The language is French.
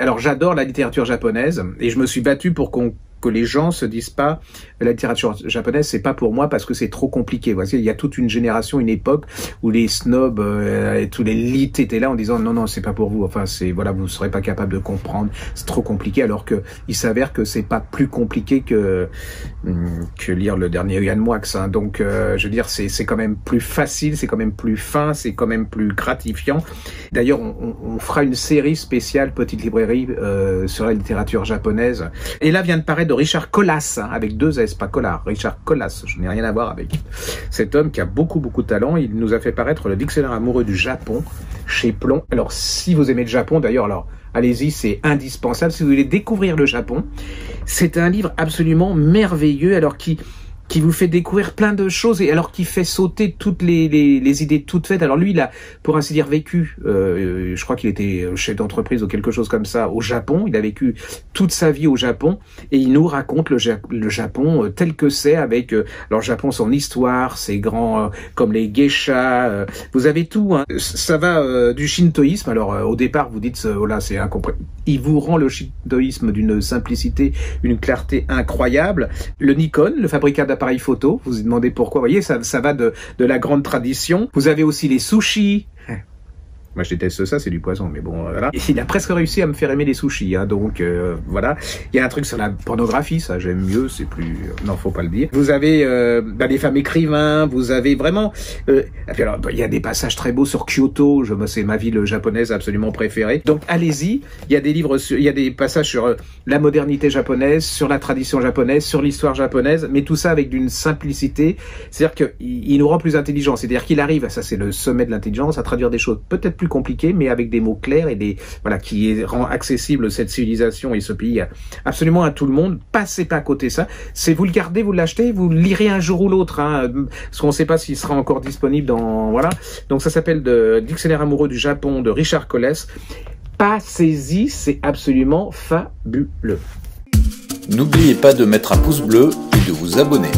alors j'adore la littérature japonaise et je me suis battu pour que les gens se disent pas la littérature japonaise c'est pas pour moi parce que c'est trop compliqué. Voici, il y a toute une génération, une époque où les snobs et tous les lit étaient là en disant non c'est pas pour vous. Enfin c'est voilà, vous serez pas capable de comprendre, c'est trop compliqué. Alors que il s'avère que c'est pas plus compliqué que lire le dernier Yann Moix. Hein. Donc je veux dire c'est quand même plus facile, c'est quand même plus fin, c'est quand même plus gratifiant. D'ailleurs on fera une série spéciale Petite Librairie sur la littérature japonaise. Et là vient de paraître de Richard Colas, hein, avec 2 S, pas Collard, Richard Colas, je n'ai rien à voir avec cet homme qui a beaucoup de talent. Il nous a fait paraître le dictionnaire amoureux du Japon chez Plomb. Alors si vous aimez le Japon, d'ailleurs, alors allez-y, c'est indispensable. Si vous voulez découvrir le Japon, c'est un livre absolument merveilleux, alors qui vous fait découvrir plein de choses et alors qui fait sauter toutes les idées toutes faites. Alors lui, il a, pour ainsi dire, vécu, je crois qu'il était chef d'entreprise ou quelque chose comme ça au Japon. Il a vécu toute sa vie au Japon et il nous raconte le Japon tel que c'est avec, alors le Japon, son histoire, ses grands, comme les geishas, vous avez tout, hein. Ça va du shintoïsme. Alors au départ, vous dites, oh là, c'est incompréhensible. Il vous rend le shintoïsme d'une simplicité, une clarté incroyable. Le Nikon, le fabricant d'appareils photo, vous vous demandez pourquoi, vous voyez, ça va de la grande tradition. Vous avez aussi les sushis. Moi, je déteste ça, c'est du poison, mais bon, voilà. Il a presque réussi à me faire aimer les sushis, hein, donc voilà. Il y a un truc sur la pornographie, ça j'aime mieux, c'est plus... Non, faut pas le dire. Vous avez des femmes écrivains, vous avez vraiment... Et puis alors, il y a des passages très beaux sur Kyoto, c'est ma ville japonaise absolument préférée. Donc allez-y, il y a des livres, il y a des passages sur la modernité japonaise, sur la tradition japonaise, sur l'histoire japonaise, mais tout ça avec d'une simplicité. C'est-à-dire qu'il nous rend plus intelligents, c'est-à-dire qu'il arrive, ça c'est le sommet de l'intelligence, à traduire des choses peut-être plus compliqué, mais avec des mots clairs et qui rend accessible cette civilisation et ce pays absolument à tout le monde. Passez pas à côté ça. C'est vous le gardez, vous l'achetez, vous le lirez un jour ou l'autre, hein, parce qu'on ne sait pas s'il sera encore disponible dans, voilà. Donc ça s'appelle Dictionnaire amoureux du Japon de Richard Colas. Passez-y, c'est absolument fabuleux. N'oubliez pas de mettre un pouce bleu et de vous abonner.